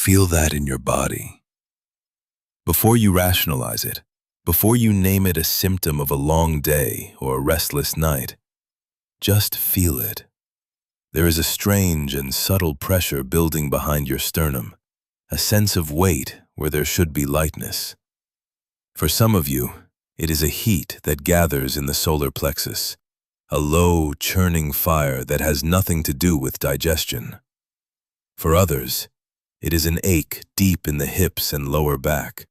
Feel that in your body. Before you rationalize it, before you name it a symptom of a long day or a restless night, just feel it. There is a strange and subtle pressure building behind your sternum, a sense of weight where there should be lightness. For some of you, it is a heat that gathers in the solar plexus, a low, churning fire that has nothing to do with digestion. For others, it is an ache deep in the hips and lower back,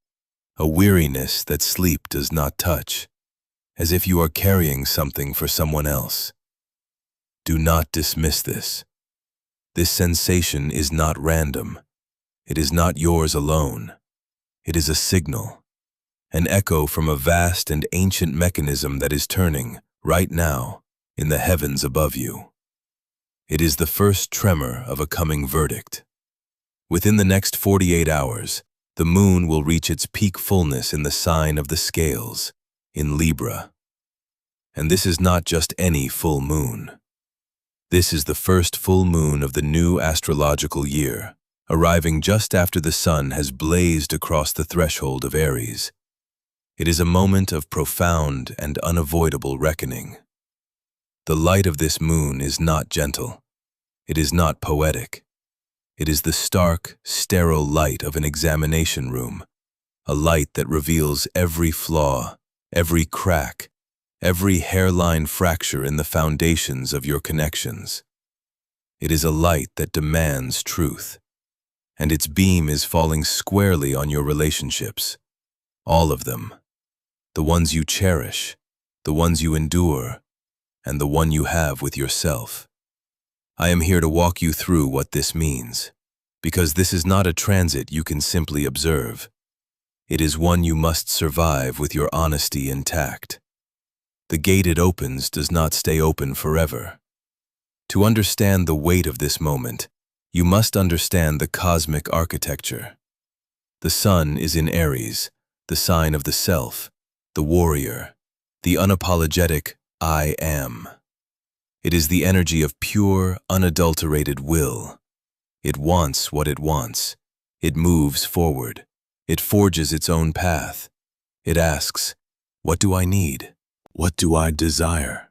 a weariness that sleep does not touch, as if you are carrying something for someone else. Do not dismiss this. This sensation is not random. It is not yours alone. It is a signal, an echo from a vast and ancient mechanism that is turning, right now, in the heavens above you. It is the first tremor of a coming verdict. Within the next 48 hours, the moon will reach its peak fullness in the sign of the scales, in Libra. And this is not just any full moon. This is the first full moon of the new astrological year, arriving just after the sun has blazed across the threshold of Aries. It is a moment of profound and unavoidable reckoning. The light of this moon is not gentle. It is not poetic. It is the stark, sterile light of an examination room, a light that reveals every flaw, every crack, every hairline fracture in the foundations of your connections. It is a light that demands truth, and its beam is falling squarely on your relationships, all of them, the ones you cherish, the ones you endure, and the one you have with yourself. I am here to walk you through what this means, because this is not a transit you can simply observe. It is one you must survive with your honesty intact. The gate it opens does not stay open forever. To understand the weight of this moment, you must understand the cosmic architecture. The sun is in Aries, the sign of the self, the warrior, the unapologetic I am. It is the energy of pure, unadulterated will. It wants what it wants. It moves forward. It forges its own path. It asks, what do I need? What do I desire?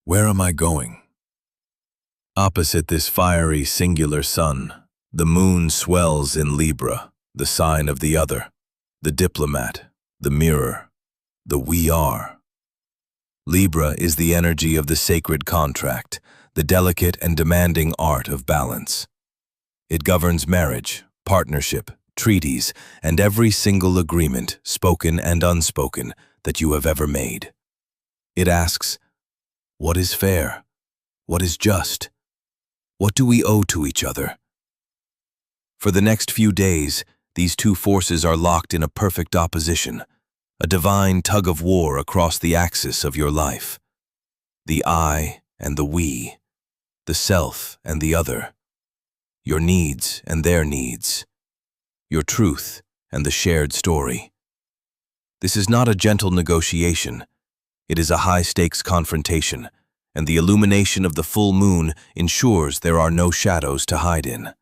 Where am I going? Opposite this fiery singular sun, the moon swells in Libra, the sign of the other, the diplomat, the mirror, the we are. Libra is the energy of the sacred contract, the delicate and demanding art of balance. It governs marriage, partnership, treaties, and every single agreement, spoken and unspoken, that you have ever made. It asks, what is fair? What is just? What do we owe to each other? For the next few days, these two forces are locked in a perfect opposition, a divine tug-of-war across the axis of your life. The I and the we, the self and the other, your needs and their needs, your truth and the shared story. This is not a gentle negotiation. It is a high-stakes confrontation, and the illumination of the full moon ensures there are no shadows to hide in.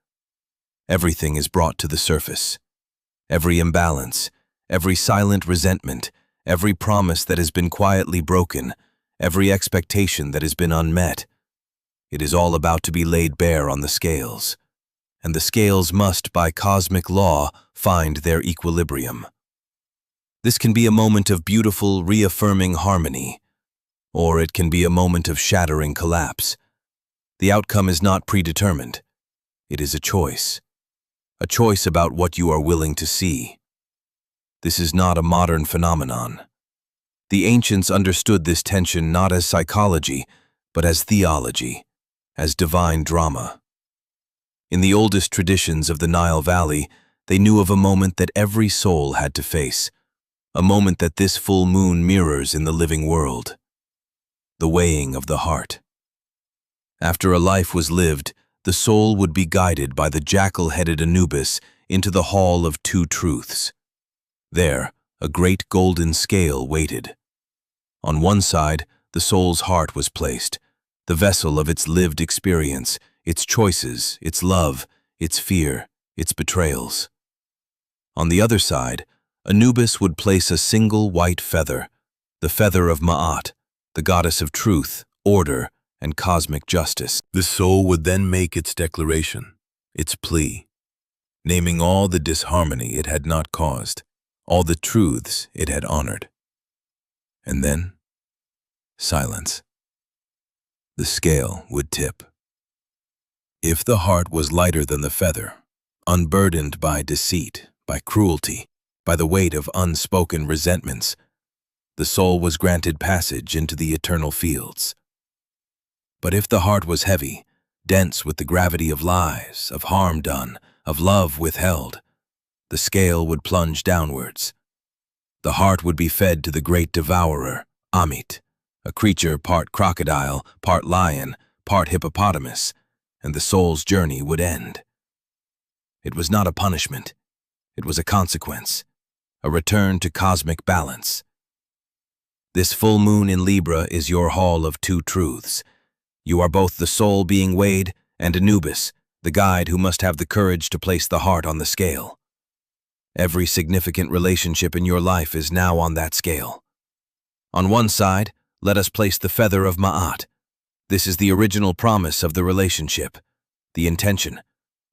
Everything is brought to the surface. Every imbalance, every silent resentment, every promise that has been quietly broken, every expectation that has been unmet. It is all about to be laid bare on the scales, and the scales must, by cosmic law, find their equilibrium. This can be a moment of beautiful, reaffirming harmony, or it can be a moment of shattering collapse. The outcome is not predetermined. It is a choice about what you are willing to see. This is not a modern phenomenon. The ancients understood this tension not as psychology, but as theology, as divine drama. In the oldest traditions of the Nile Valley, they knew of a moment that every soul had to face, a moment that this full moon mirrors in the living world. The weighing of the heart. After a life was lived, the soul would be guided by the jackal-headed Anubis into the hall of two truths. There, a great golden scale waited. On one side, the soul's heart was placed, the vessel of its lived experience, its choices, its love, its fear, its betrayals. On the other side, Anubis would place a single white feather, the feather of Ma'at, the goddess of truth, order, and cosmic justice. The soul would then make its declaration, its plea, naming all the disharmony it had not caused, all the truths it had honored. And then, silence. The scale would tip. If the heart was lighter than the feather, unburdened by deceit, by cruelty, by the weight of unspoken resentments, the soul was granted passage into the eternal fields. But if the heart was heavy, dense with the gravity of lies, of harm done, of love withheld, the scale would plunge downwards. The heart would be fed to the great devourer, Amit, a creature part crocodile, part lion, part hippopotamus, and the soul's journey would end. It was not a punishment. It was a consequence, a return to cosmic balance. This full moon in Libra is your hall of two truths. You are both the soul being weighed and Anubis, the guide who must have the courage to place the heart on the scale. Every significant relationship in your life is now on that scale. On one side, let us place the feather of Ma'at. This is the original promise of the relationship, the intention,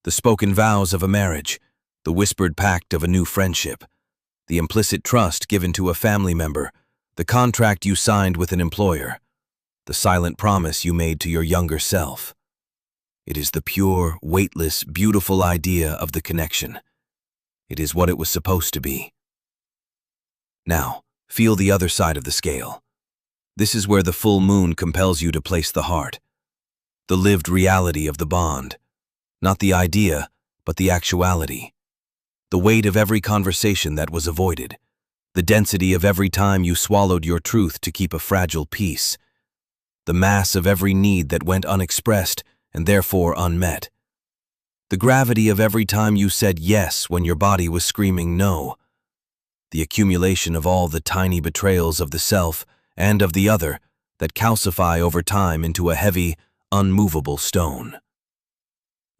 the spoken vows of a marriage, the whispered pact of a new friendship, the implicit trust given to a family member, the contract you signed with an employer, the silent promise you made to your younger self. It is the pure, weightless, beautiful idea of the connection. It is what it was supposed to be. Now, feel the other side of the scale. This is where the full moon compels you to place the heart, the lived reality of the bond, not the idea, but the actuality, the weight of every conversation that was avoided, the density of every time you swallowed your truth to keep a fragile peace, the mass of every need that went unexpressed and therefore unmet, the gravity of every time you said yes when your body was screaming no, the accumulation of all the tiny betrayals of the self and of the other that calcify over time into a heavy, unmovable stone.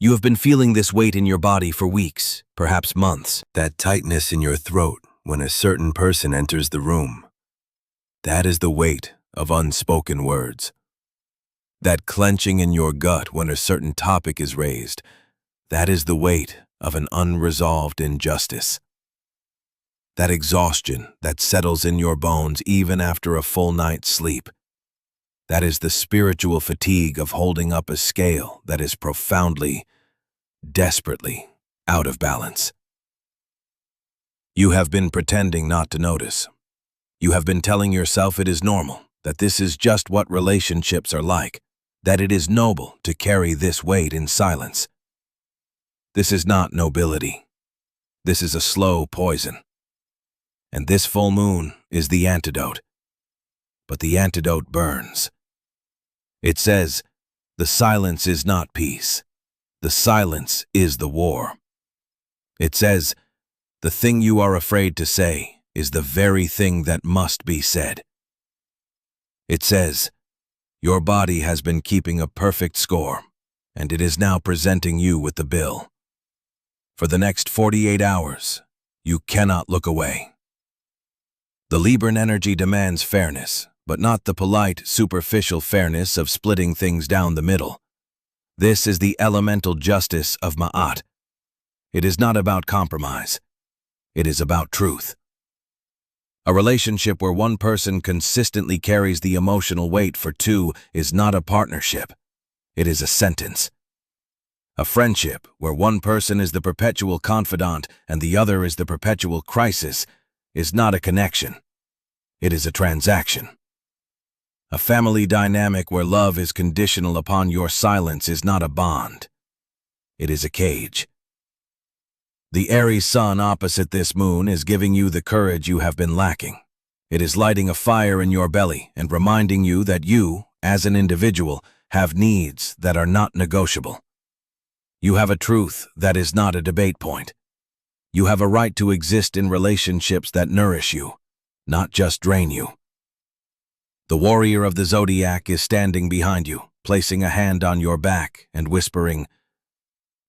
You have been feeling this weight in your body for weeks, perhaps months, that tightness in your throat when a certain person enters the room. That is the weight of unspoken words. That clenching in your gut when a certain topic is raised, that is the weight of an unresolved injustice. That exhaustion that settles in your bones even after a full night's sleep, that is the spiritual fatigue of holding up a scale that is profoundly, desperately out of balance. You have been pretending not to notice. You have been telling yourself it is normal, that this is just what relationships are like, that it is noble to carry this weight in silence. This is not nobility. This is a slow poison. And this full moon is the antidote. But the antidote burns. It says, the silence is not peace. The silence is the war. It says, the thing you are afraid to say is the very thing that must be said. It says, your body has been keeping a perfect score, and it is now presenting you with the bill. For the next 48 hours, you cannot look away. The Libran energy demands fairness, but not the polite, superficial fairness of splitting things down the middle. This is the elemental justice of Ma'at. It is not about compromise. It is about truth. A relationship where one person consistently carries the emotional weight for two is not a partnership. It is a sentence. A friendship where one person is the perpetual confidant and the other is the perpetual crisis is not a connection. It is a transaction. A family dynamic where love is conditional upon your silence is not a bond. It is a cage. The Aries sun opposite this moon is giving you the courage you have been lacking. It is lighting a fire in your belly and reminding you that you, as an individual, have needs that are not negotiable. You have a truth that is not a debate point. You have a right to exist in relationships that nourish you, not just drain you. The warrior of the zodiac is standing behind you, placing a hand on your back and whispering,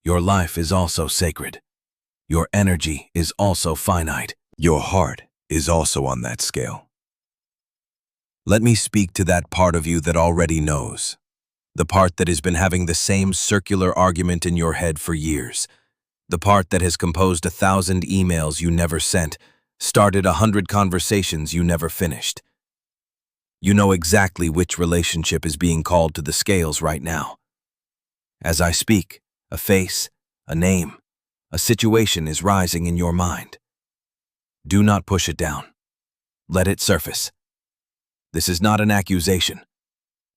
Your life is also sacred. Your energy is also finite. Your heart is also on that scale. Let me speak to that part of you that already knows. The part that has been having the same circular argument in your head for years. The part that has composed 1,000 emails you never sent, started 100 conversations you never finished. You know exactly which relationship is being called to the scales right now. As I speak, a face, a name, a situation is rising in your mind. Do not push it down. Let it surface. This is not an accusation.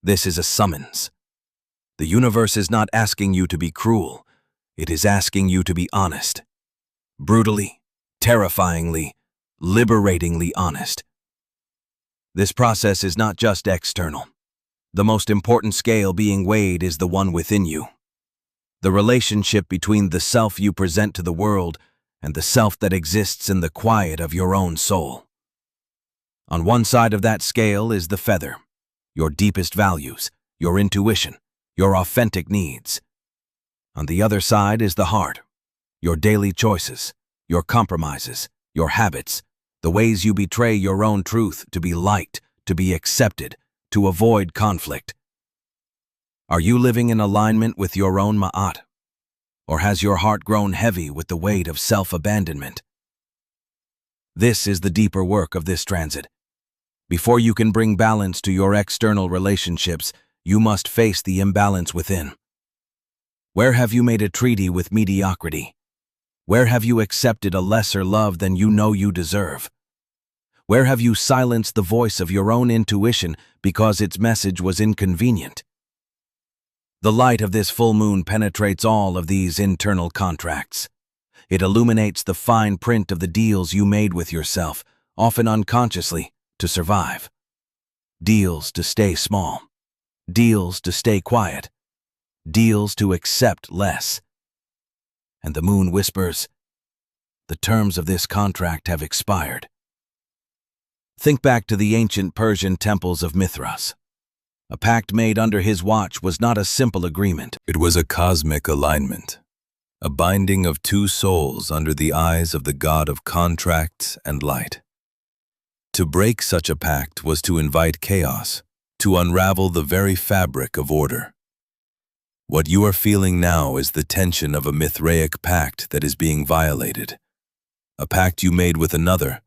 This is a summons. The universe is not asking you to be cruel. It is asking you to be honest. Brutally, terrifyingly, liberatingly honest. This process is not just external. The most important scale being weighed is the one within you. The relationship between the self you present to the world and the self that exists in the quiet of your own soul. On one side of that scale is the feather, your deepest values, your intuition, your authentic needs. On the other side is the heart, your daily choices, your compromises, your habits, the ways you betray your own truth to be liked, to be accepted, to avoid conflict. Are you living in alignment with your own ma'at? Or has your heart grown heavy with the weight of self-abandonment? This is the deeper work of this transit. Before you can bring balance to your external relationships, you must face the imbalance within. Where have you made a treaty with mediocrity? Where have you accepted a lesser love than you know you deserve? Where have you silenced the voice of your own intuition because its message was inconvenient? The light of this full moon penetrates all of these internal contracts. It illuminates the fine print of the deals you made with yourself, often unconsciously, to survive. Deals to stay small. Deals to stay quiet. Deals to accept less. And the moon whispers, the terms of this contract have expired. Think back to the ancient Persian temples of Mithras. A pact made under his watch was not a simple agreement. It was a cosmic alignment, a binding of two souls under the eyes of the god of contracts and light. To break such a pact was to invite chaos, to unravel the very fabric of order. What you are feeling now is the tension of a Mithraic pact that is being violated. A pact you made with another,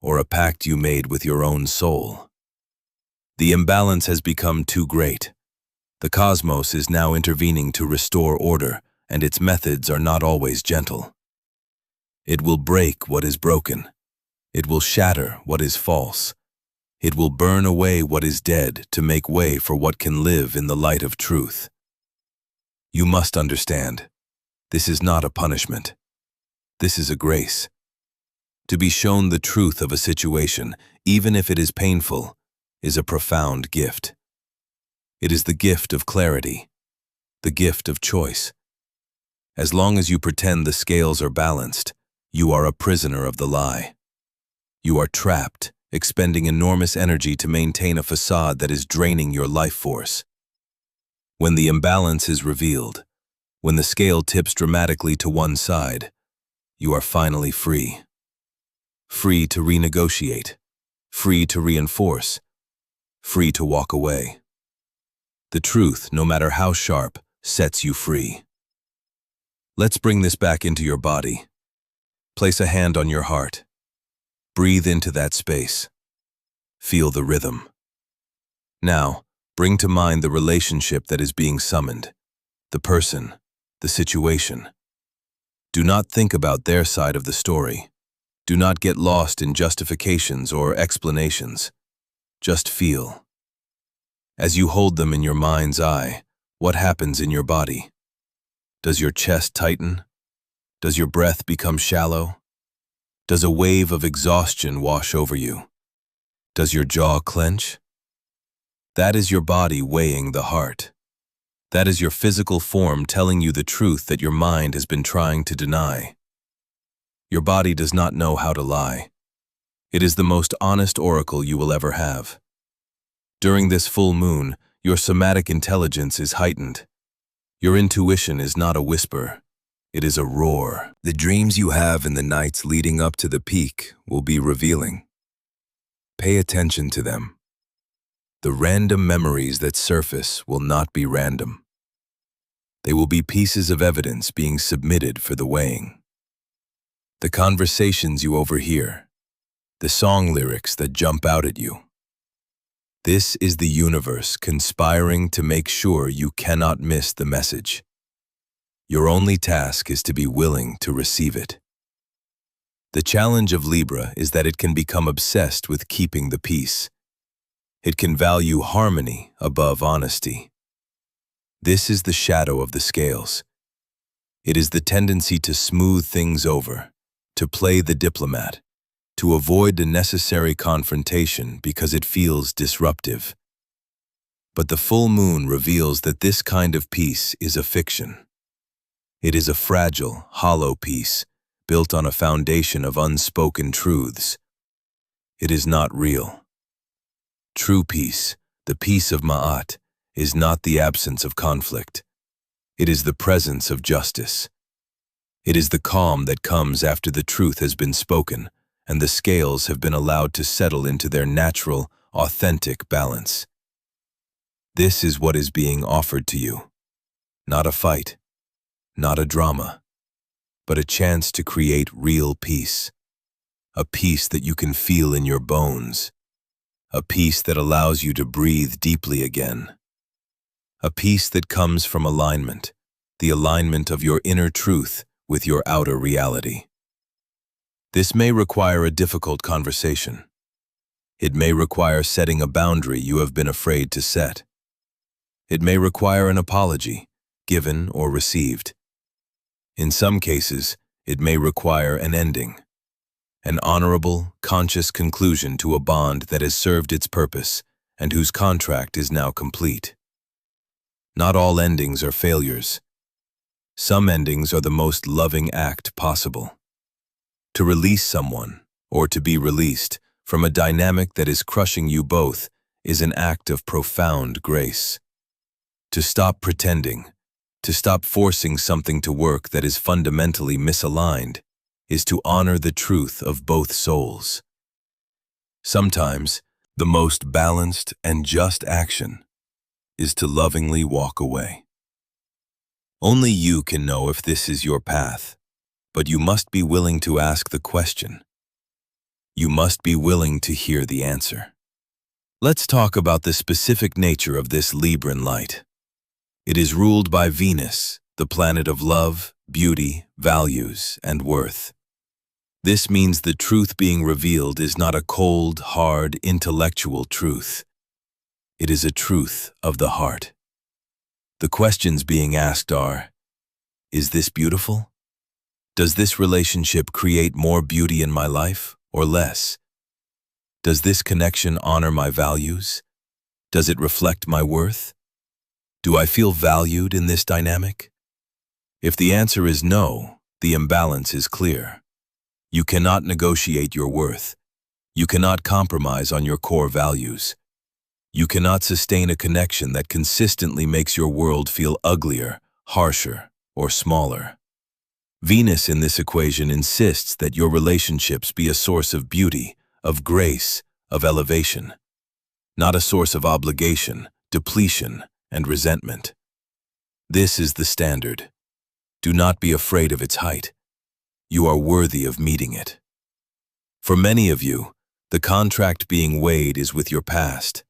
or a pact you made with your own soul. The imbalance has become too great. The cosmos is now intervening to restore order, and its methods are not always gentle. It will break what is broken. It will shatter what is false. It will burn away what is dead to make way for what can live in the light of truth. You must understand, this is not a punishment. This is a grace. To be shown the truth of a situation, even if it is painful, is a profound gift. It is the gift of clarity, the gift of choice. As long as you pretend the scales are balanced, you are a prisoner of the lie. You are trapped, expending enormous energy to maintain a facade that is draining your life force. When the imbalance is revealed, when the scale tips dramatically to one side, you are finally free. Free to renegotiate, free to reinforce, free to walk away. The truth, no matter how sharp, sets you free. Let's bring this back into your body. Place a hand on your heart. Breathe into that space. Feel the rhythm. Now, bring to mind the relationship that is being summoned, the person, the situation. Do not think about their side of the story. Do not get lost in justifications or explanations. Just feel. As you hold them in your mind's eye, what happens in your body? Does your chest tighten? Does your breath become shallow? Does a wave of exhaustion wash over you? Does your jaw clench? That is your body weighing the heart. That is your physical form telling you the truth that your mind has been trying to deny. Your body does not know how to lie. It is the most honest oracle you will ever have. During this full moon, your somatic intelligence is heightened. Your intuition is not a whisper. It is a roar. The dreams you have in the nights leading up to the peak will be revealing. Pay attention to them. The random memories that surface will not be random. They will be pieces of evidence being submitted for the weighing. The conversations you overhear, the song lyrics that jump out at you. This is the universe conspiring to make sure you cannot miss the message. Your only task is to be willing to receive it. The challenge of Libra is that it can become obsessed with keeping the peace. It can value harmony above honesty. This is the shadow of the scales. It is the tendency to smooth things over, to play the diplomat, to avoid the necessary confrontation because it feels disruptive. But the full moon reveals that this kind of peace is a fiction. It is a fragile, hollow peace, built on a foundation of unspoken truths. It is not real. True peace, the peace of Ma'at, is not the absence of conflict. It is the presence of justice. It is the calm that comes after the truth has been spoken and the scales have been allowed to settle into their natural, authentic balance. This is what is being offered to you. Not a fight, not a drama, but a chance to create real peace. A peace that you can feel in your bones. A peace that allows you to breathe deeply again. A peace that comes from alignment, the alignment of your inner truth with your outer reality. This may require a difficult conversation. It may require setting a boundary you have been afraid to set. It may require an apology, given or received. In some cases, it may require an ending, an honorable, conscious conclusion to a bond that has served its purpose and whose contract is now complete. Not all endings are failures. Some endings are the most loving act possible. To release someone, or to be released, from a dynamic that is crushing you both is an act of profound grace. To stop pretending, to stop forcing something to work that is fundamentally misaligned, is to honor the truth of both souls. Sometimes, the most balanced and just action is to lovingly walk away. Only you can know if this is your path, but you must be willing to ask the question. You must be willing to hear the answer. Let's talk about the specific nature of this Libran light. It is ruled by Venus, the planet of love, beauty, values, and worth. This means the truth being revealed is not a cold, hard, intellectual truth. It is a truth of the heart. The questions being asked are, is this beautiful? Does this relationship create more beauty in my life or less? Does this connection honor my values? Does it reflect my worth? Do I feel valued in this dynamic? If the answer is no, the imbalance is clear. You cannot negotiate your worth. You cannot compromise on your core values. You cannot sustain a connection that consistently makes your world feel uglier, harsher, or smaller. Venus in this equation insists that your relationships be a source of beauty, of grace, of elevation, not a source of obligation, depletion, and resentment. This is the standard. Do not be afraid of its height. You are worthy of meeting it. For many of you, the contract being weighed is with your past,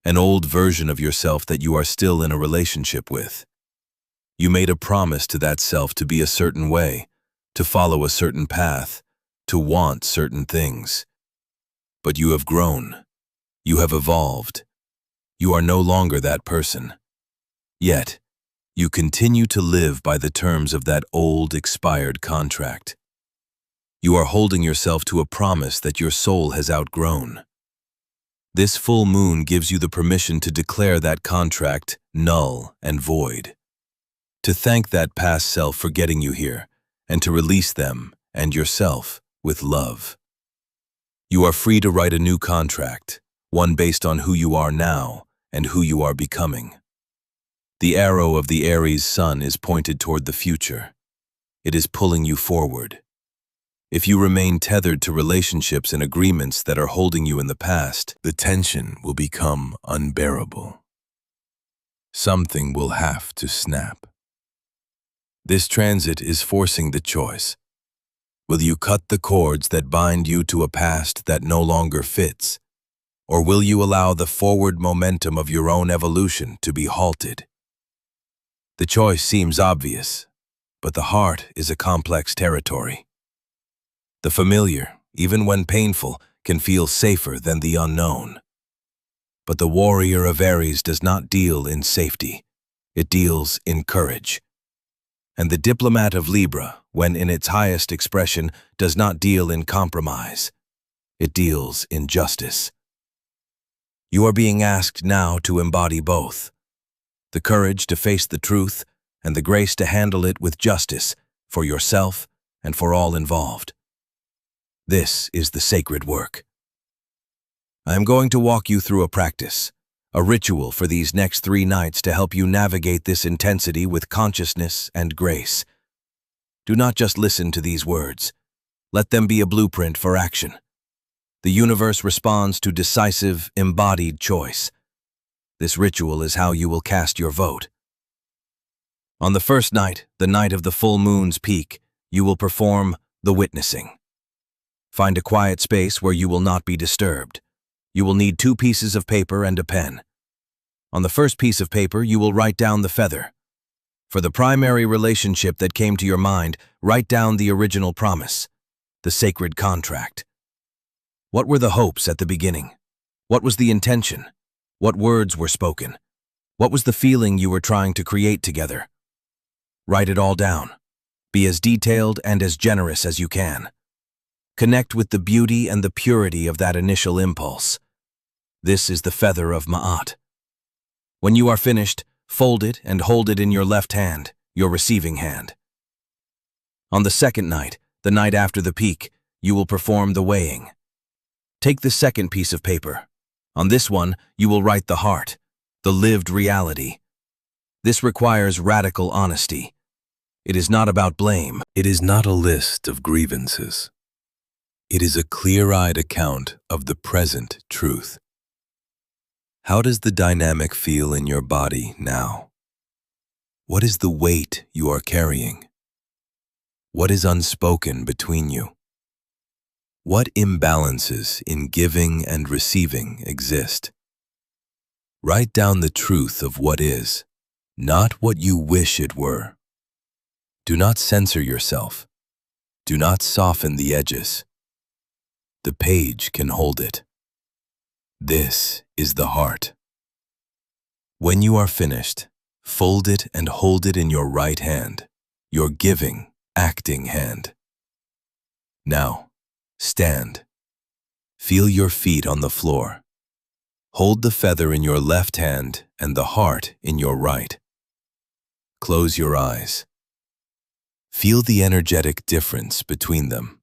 an old version of yourself that you are still in a relationship with. You made a promise to that self to be a certain way, to follow a certain path, to want certain things. But you have grown. You have evolved. You are no longer that person. Yet, you continue to live by the terms of that old, expired contract. You are holding yourself to a promise that your soul has outgrown. This full moon gives you the permission to declare that contract null and void. To thank that past self for getting you here, and to release them and yourself with love. You are free to write a new contract, one based on who you are now and who you are becoming. The arrow of the Aries sun is pointed toward the future. It is pulling you forward. If you remain tethered to relationships and agreements that are holding you in the past, the tension will become unbearable. Something will have to snap. This transit is forcing the choice. Will you cut the cords that bind you to a past that no longer fits? Or will you allow the forward momentum of your own evolution to be halted? The choice seems obvious, but the heart is a complex territory. The familiar, even when painful, can feel safer than the unknown. But the warrior of Aries does not deal in safety. It deals in courage. And the diplomat of Libra, when in its highest expression, does not deal in compromise. It deals in justice. You are being asked now to embody both. The courage to face the truth and the grace to handle it with justice for yourself and for all involved. This is the sacred work. I am going to walk you through a practice, a ritual for these next 3 nights to help you navigate this intensity with consciousness and grace. Do not just listen to these words. Let them be a blueprint for action. The universe responds to decisive, embodied choice. This ritual is how you will cast your vote. On the first night, the night of the full moon's peak, you will perform the witnessing. Find a quiet space where you will not be disturbed. You will need 2 pieces of paper and a pen. On the first piece of paper, you will write down the feather. For the primary relationship that came to your mind, write down the original promise, the sacred contract. What were the hopes at the beginning? What was the intention? What words were spoken? What was the feeling you were trying to create together? Write it all down. Be as detailed and as generous as you can. Connect with the beauty and the purity of that initial impulse. This is the feather of Ma'at. When you are finished, fold it and hold it in your left hand, your receiving hand. On the second night, the night after the peak, you will perform the weighing. Take the second piece of paper. On this one, you will write the heart, the lived reality. This requires radical honesty. It is not about blame. It is not a list of grievances. It is a clear-eyed account of the present truth. How does the dynamic feel in your body now? What is the weight you are carrying? What is unspoken between you? What imbalances in giving and receiving exist? Write down the truth of what is, not what you wish it were. Do not censor yourself. Do not soften the edges. The page can hold it. This is the heart. When you are finished, fold it and hold it in your right hand, your giving, acting hand. Now, stand. Feel your feet on the floor. Hold the feather in your left hand and the heart in your right. Close your eyes. Feel the energetic difference between them.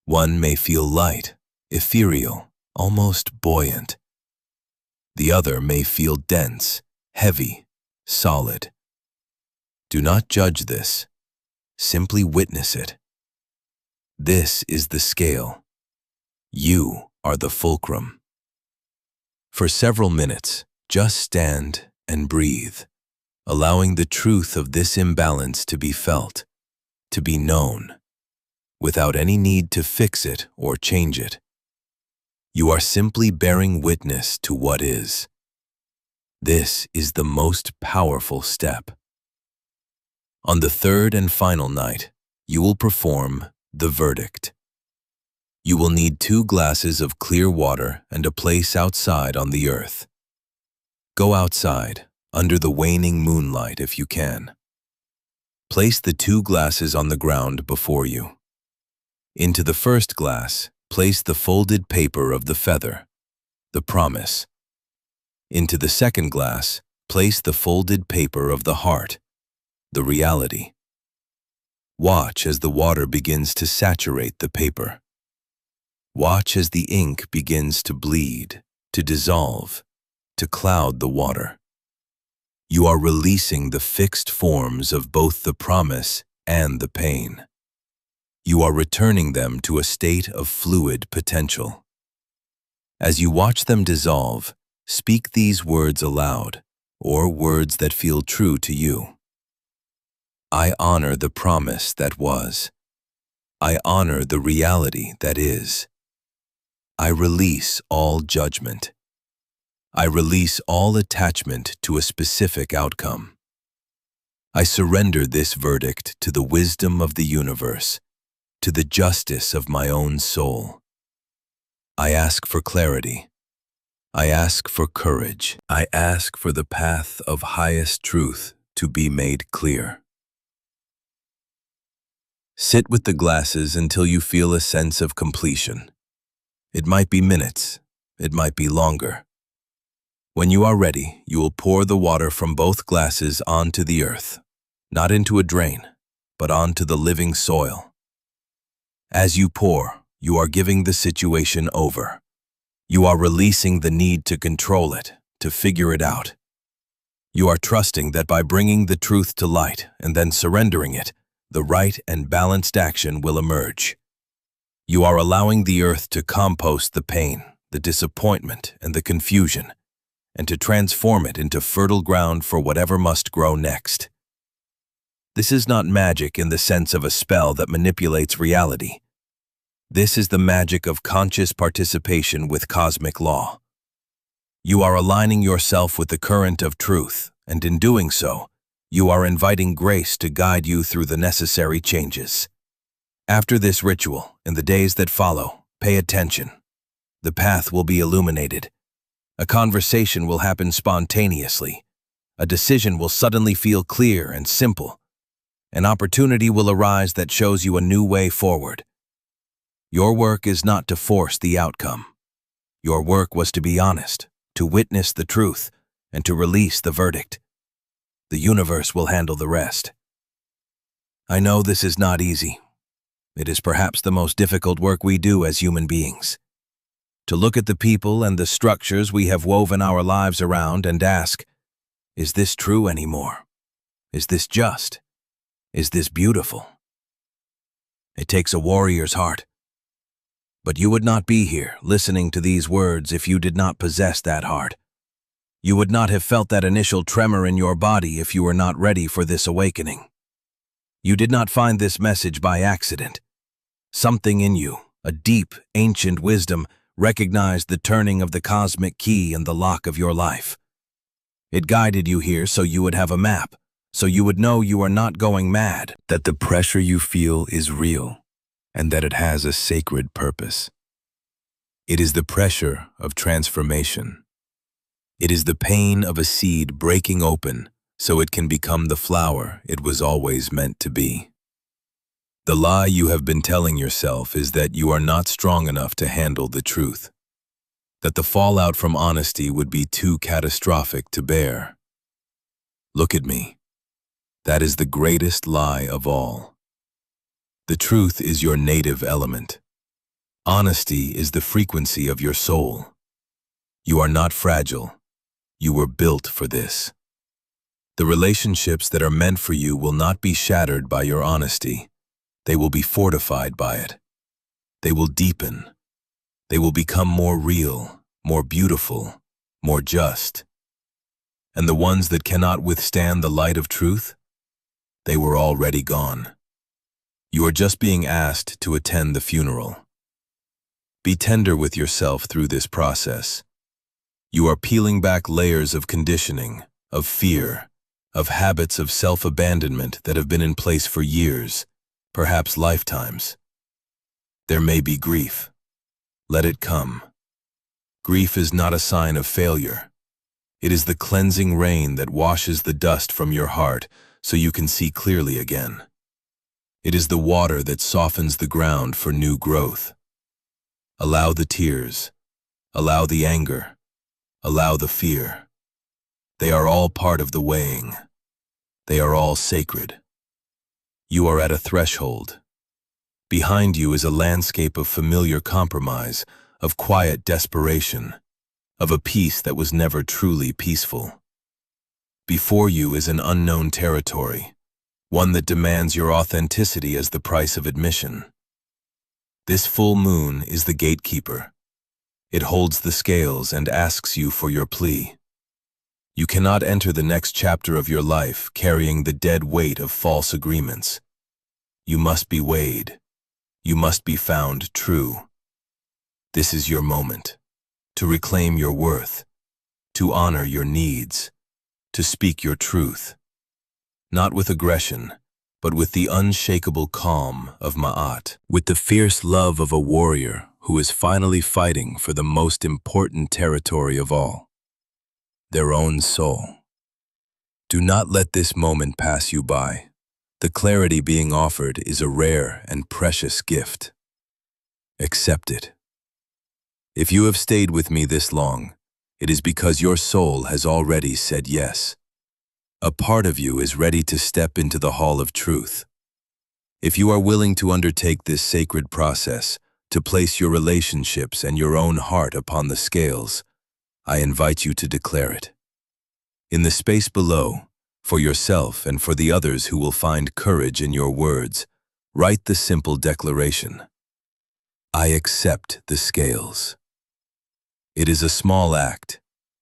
One may feel light, ethereal, almost buoyant. The other may feel dense, heavy, solid. Do not judge this. Simply witness it. This is the scale. You are the fulcrum. For several minutes, just stand and breathe, allowing the truth of this imbalance to be felt, to be known, without any need to fix it or change it. You are simply bearing witness to what is. This is the most powerful step. On the third and final night, you will perform the verdict. You will need 2 glasses of clear water and a place outside on the earth. Go outside, under the waning moonlight if you can. Place the 2 glasses on the ground before you. Into the first glass, place the folded paper of the feather, the promise. Into the second glass, place the folded paper of the heart, the reality. Watch as the water begins to saturate the paper. Watch as the ink begins to bleed, to dissolve, to cloud the water. You are releasing the fixed forms of both the promise and the pain. You are returning them to a state of fluid potential. As you watch them dissolve, speak these words aloud, or words that feel true to you. I honor the promise that was. I honor the reality that is. I release all judgment. I release all attachment to a specific outcome. I surrender this verdict to the wisdom of the universe, to the justice of my own soul. I ask for clarity. I ask for courage. I ask for the path of highest truth to be made clear. Sit with the glasses until you feel a sense of completion. It might be minutes. It might be longer. When you are ready, you will pour the water from both glasses onto the earth, not into a drain, but onto the living soil. As you pour, you are giving the situation over. You are releasing the need to control it, to figure it out. You are trusting that by bringing the truth to light and then surrendering it, the right and balanced action will emerge. You are allowing the earth to compost the pain, the disappointment, and the confusion, and to transform it into fertile ground for whatever must grow next. This is not magic in the sense of a spell that manipulates reality. This is the magic of conscious participation with cosmic law. You are aligning yourself with the current of truth, and in doing so, you are inviting grace to guide you through the necessary changes. After this ritual, in the days that follow, pay attention. The path will be illuminated. A conversation will happen spontaneously. A decision will suddenly feel clear and simple. An opportunity will arise that shows you a new way forward. Your work is not to force the outcome. Your work was to be honest, to witness the truth, and to release the verdict. The universe will handle the rest. I know this is not easy. It is perhaps the most difficult work we do as human beings. To look at the people and the structures we have woven our lives around and ask, is this true anymore? Is this just? Is this beautiful? It takes a warrior's heart. But you would not be here listening to these words if you did not possess that heart. You would not have felt that initial tremor in your body if you were not ready for this awakening. You did not find this message by accident. Something in you, a deep, ancient wisdom, recognized the turning of the cosmic key in the lock of your life. It guided you here so you would have a map, so you would know you are not going mad, that the pressure you feel is real, and that it has a sacred purpose. It is the pressure of transformation. It is the pain of a seed breaking open so it can become the flower it was always meant to be. The lie you have been telling yourself is that you are not strong enough to handle the truth, that the fallout from honesty would be too catastrophic to bear. Look at me. That is the greatest lie of all. The truth is your native element. Honesty is the frequency of your soul. You are not fragile. You were built for this. The relationships that are meant for you will not be shattered by your honesty. They will be fortified by it. They will deepen. They will become more real, more beautiful, more just. And the ones that cannot withstand the light of truth, they were already gone. You are just being asked to attend the funeral. Be tender with yourself through this process. You are peeling back layers of conditioning, of fear, of habits of self-abandonment that have been in place for years, perhaps lifetimes. There may be grief. Let it come. Grief is not a sign of failure. It is the cleansing rain that washes the dust from your heart so you can see clearly again. It is the water that softens the ground for new growth. Allow the tears. Allow the anger. Allow the fear. They are all part of the weighing. They are all sacred. You are at a threshold. Behind you is a landscape of familiar compromise, of quiet desperation, of a peace that was never truly peaceful. Before you is an unknown territory, one that demands your authenticity as the price of admission. This full moon is the gatekeeper. It holds the scales and asks you for your plea. You cannot enter the next chapter of your life carrying the dead weight of false agreements. You must be weighed. You must be found true. This is your moment, to reclaim your worth, to honor your needs, to speak your truth. Not with aggression, but with the unshakable calm of Ma'at, with the fierce love of a warrior who is finally fighting for the most important territory of all, their own soul. Do not let this moment pass you by. The clarity being offered is a rare and precious gift. Accept it. If you have stayed with me this long, it is because your soul has already said yes. A part of you is ready to step into the hall of truth. If you are willing to undertake this sacred process, to place your relationships and your own heart upon the scales, I invite you to declare it. In the space below, for yourself and for the others who will find courage in your words, write the simple declaration: I accept the scales. It is a small act,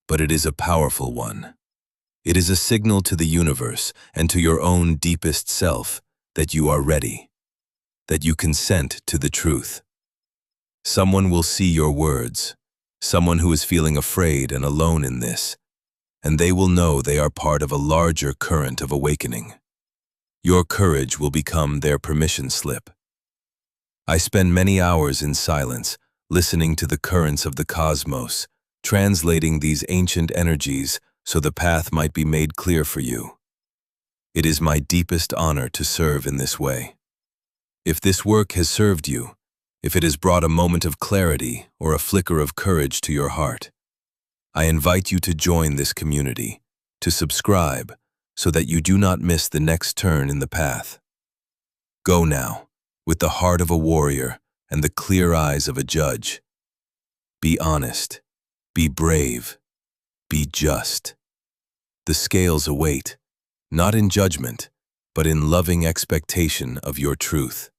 but it is a powerful one. It is a signal to the universe and to your own deepest self that you are ready, that you consent to the truth. Someone will see your words, someone who is feeling afraid and alone in this, and they will know they are part of a larger current of awakening. Your courage will become their permission slip. I spend many hours in silence, listening to the currents of the cosmos, translating these ancient energies so the path might be made clear for you. It is my deepest honor to serve in this way. If this work has served you, if it has brought a moment of clarity or a flicker of courage to your heart, I invite you to join this community, to subscribe, so that you do not miss the next turn in the path. Go now, with the heart of a warrior and the clear eyes of a judge. Be honest, be brave, be just. The scales await, not in judgment, but in loving expectation of your truth.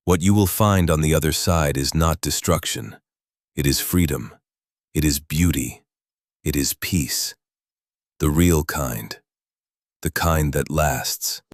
What you will find on the other side is not destruction. It is freedom. It is beauty. It is peace. The real kind. The kind that lasts.